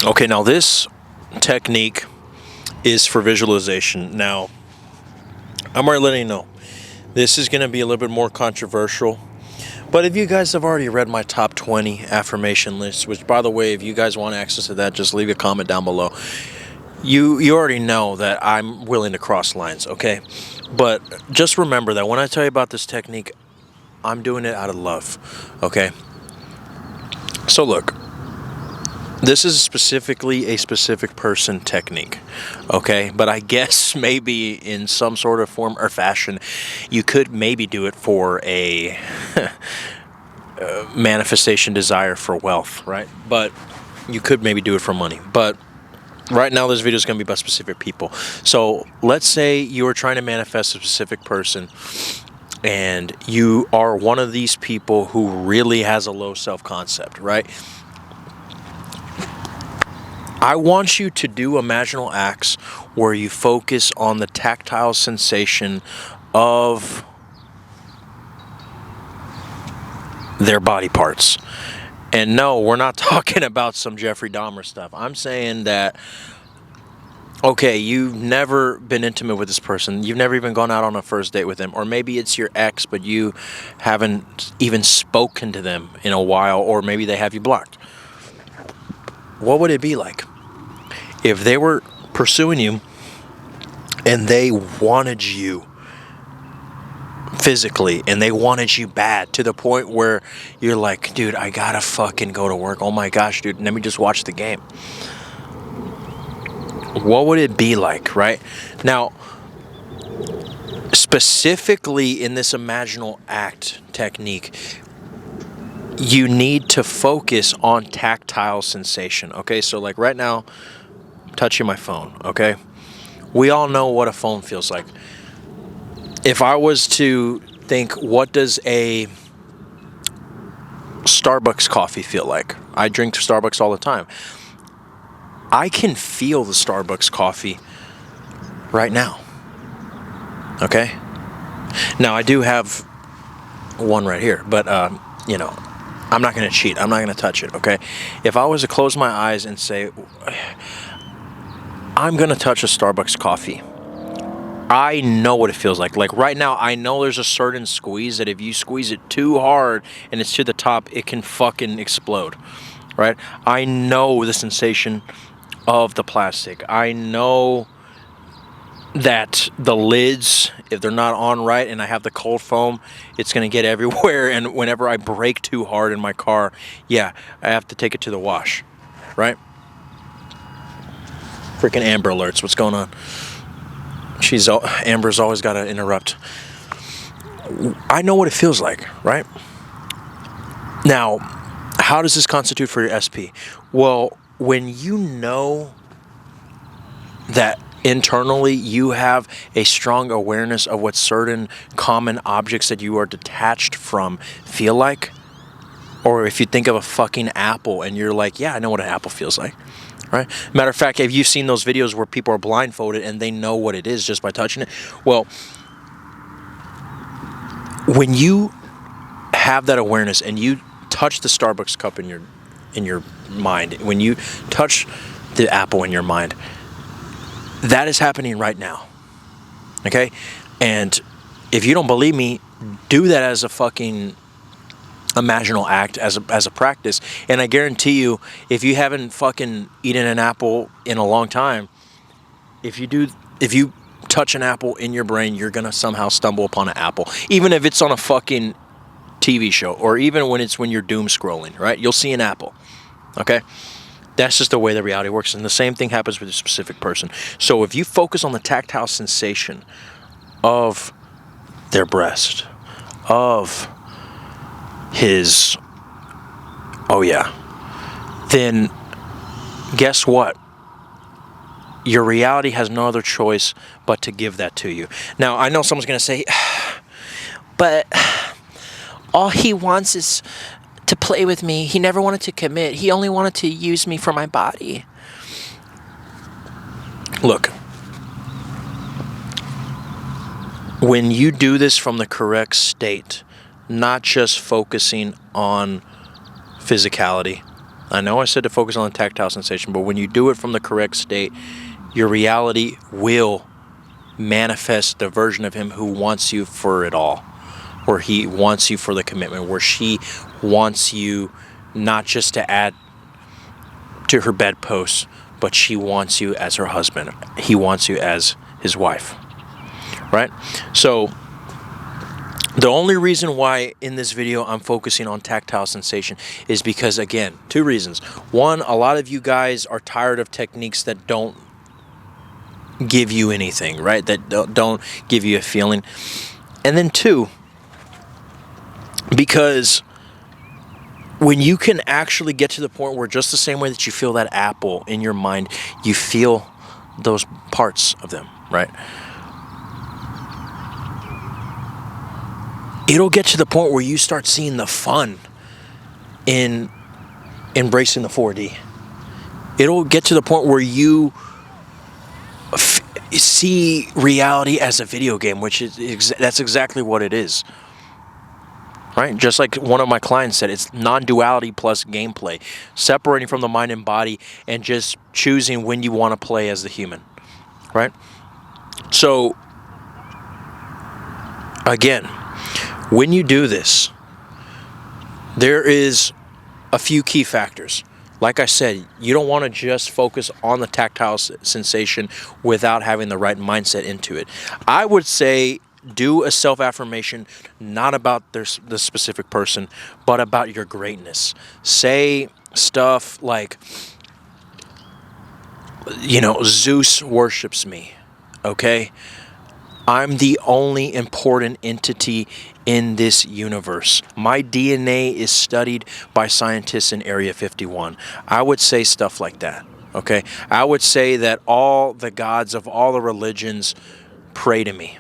Okay, now this technique is for visualization. Now, I'm already letting you know, this is going to be a little bit more controversial. But if you guys have already read my top 20 affirmation list, which, by the way, if you guys want access to that, just leave a comment down below. You already know that I'm willing to cross lines, okay? But just remember that when I tell you about this technique, I'm doing it out of love, okay? So look, this is specifically a specific person technique, okay? But I guess maybe in some sort of form or fashion, you could maybe do it for a manifestation desire for wealth, right? But you could maybe do it for money. But right now, this video is going to be about specific people. So let's say you are trying to manifest a specific person, and you are one of these people who really has a low self-concept, right? I want you to do imaginal acts where you focus on the tactile sensation of their body parts. And no, we're not talking about some Jeffrey Dahmer stuff. I'm saying that, okay, you've never been intimate with this person. You've never even gone out on a first date with them. Or maybe it's your ex, but you haven't even spoken to them in a while. Or maybe they have you blocked. What would it be like if they were pursuing you and they wanted you physically and they wanted you bad to the point where you're like, dude, I gotta fucking go to work. Oh my gosh, dude, let me just watch the game. What would it be like, right? Now, specifically in this imaginal act technique, you need to focus on tactile sensation, okay? So like right now, I'm touching my phone, okay? We all know what a phone feels like. If I was to think, what does a Starbucks coffee feel like? I drink Starbucks all the time. I can feel the Starbucks coffee right now. Okay? Now, I do have one right here, but, I'm not going to cheat. I'm not going to touch it, okay? If I was to close my eyes and say, I'm going to touch a Starbucks coffee, I know what it feels like. Like right now, I know there's a certain squeeze that if you squeeze it too hard and it's to the top, it can fucking explode, right? I know the sensation of the plastic. I know that the lids, if they're not on right and I have the cold foam, it's going to get everywhere. And whenever I brake too hard in my car, yeah, I have to take it to the wash, right? Freaking Amber alerts. What's going on? Amber's always got to interrupt. I know what it feels like, right? Now, how does this constitute for your SP? Well, when you know that internally you have a strong awareness of what certain common objects that you are detached from feel like, or if you think of a fucking apple and you're like, yeah, I know what an apple feels like. Right? Matter of fact, have you seen those videos where people are blindfolded and they know what it is just by touching it? Well, when you have that awareness and you touch the Starbucks cup in your mind, when you touch the apple in your mind, that is happening right now. Okay? And if you don't believe me, do that as a fucking imaginal act, as a practice, and I guarantee you, if you haven't fucking eaten an apple in a long time, if you touch an apple in your brain, you're gonna somehow stumble upon an apple, even if it's on a fucking TV show, or even when you're doom scrolling, right? You'll see an apple. Okay? That's just the way the reality works, and the same thing happens with a specific person. So if you focus on the tactile sensation of their breast, of his, oh yeah, then guess what? Your reality has no other choice but to give that to you. Now, I know someone's going to say, but all he wants is to play with me. He never wanted to commit. He only wanted to use me for my body. Look, when you do this from the correct state, not just focusing on physicality, I know I said to focus on the tactile sensation, but when you do it from the correct state, your reality will manifest the version of him who wants you for it all, where he wants you for the commitment, where she wants you not just to add to her bedpost, but she wants you as her husband. He wants you as his wife, right? So the only reason why in this video I'm focusing on tactile sensation is because, again, two reasons. One, a lot of you guys are tired of techniques that don't give you anything, right? That don't give you a feeling. And then two, because when you can actually get to the point where just the same way that you feel that apple in your mind, you feel those parts of them, right? It'll get to the point where you start seeing the fun in embracing the 4D. It'll get to the point where you see reality as a video game, which is that's exactly what it is. Right? Just like one of my clients said, it's non-duality plus gameplay, separating from the mind and body and just choosing when you want to play as the human, right? So, again, when you do this, there is a few key factors. Like I said, you don't want to just focus on the tactile sensation without having the right mindset into it. I would say do a self-affirmation, not about the specific person, but about your greatness. Say stuff like, Zeus worships me, okay? I'm the only important entity in this universe. My DNA is studied by scientists in Area 51. I would say stuff like that, okay? I would say that all the gods of all the religions pray to me.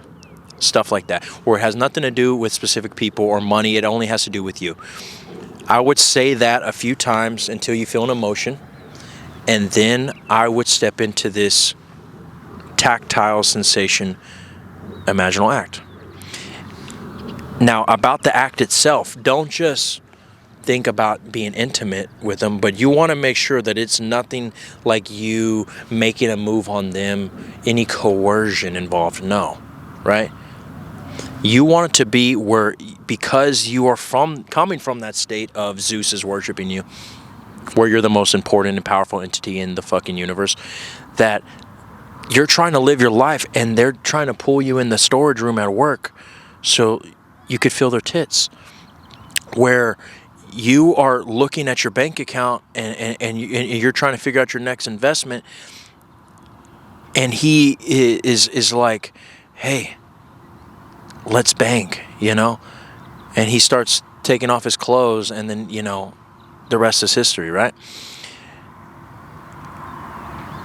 Stuff like that, where it has nothing to do with specific people or money. It only has to do with you. I would say that a few times until you feel an emotion, and then I would step into this tactile sensation imaginal act. Now, about the act itself, don't just think about being intimate with them, but you want to make sure that it's nothing like you making a move on them, any coercion involved. No, right? You want it to be where, because you are coming from that state of Zeus is worshiping you, where you're the most important and powerful entity in the fucking universe, that you're trying to live your life and they're trying to pull you in the storage room at work so you could feel their tits. Where you are looking at your bank account and you're trying to figure out your next investment, and he is like, hey, let's bank, and he starts taking off his clothes, and then, the rest is history, right?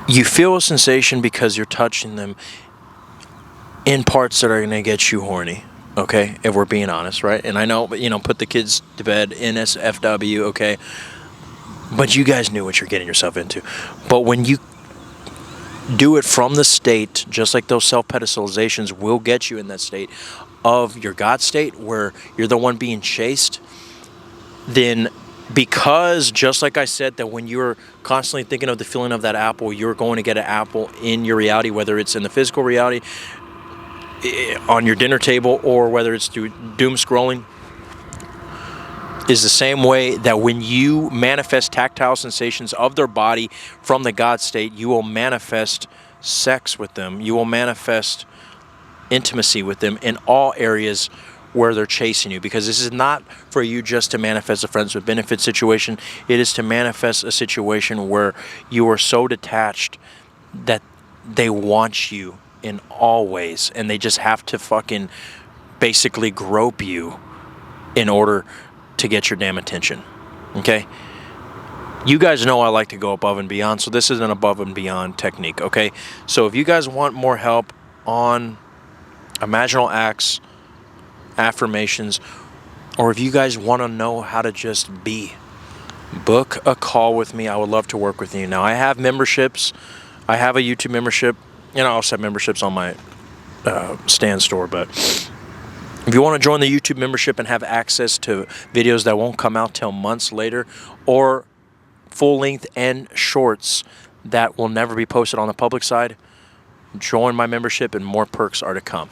You feel a sensation because you're touching them in parts that are going to get you horny, okay? If we're being honest, right? And I know, but, put the kids to bed, NSFW, okay? But you guys knew what you're getting yourself into. But when you do it from the state, just like those self-pedestalizations will get you in that state of your God state, where you're the one being chased, then, because just like I said, that when you're constantly thinking of the feeling of that apple, you're going to get an apple in your reality, whether it's in the physical reality, on your dinner table, or whether it's through doom scrolling, is the same way that when you manifest tactile sensations of their body from the God state, you will manifest sex with them. You will manifest intimacy with them in all areas where they're chasing you, because this is not for you just to manifest a friends with benefits situation. It is to manifest a situation where you are so detached that they want you in all ways, and they just have to fucking basically grope you in order to get your damn attention. Okay? You guys know I like to go above and beyond, so this is an above and beyond technique, okay? So if you guys want more help on imaginal acts, affirmations, or if you guys want to know how to just be, book a call with me. I would love to work with you. Now, I have memberships. I have a YouTube membership, and I also have memberships on my Stan store, but if you want to join the YouTube membership and have access to videos that won't come out till months later, or full length and shorts that will never be posted on the public side. Join my membership and more perks are to come.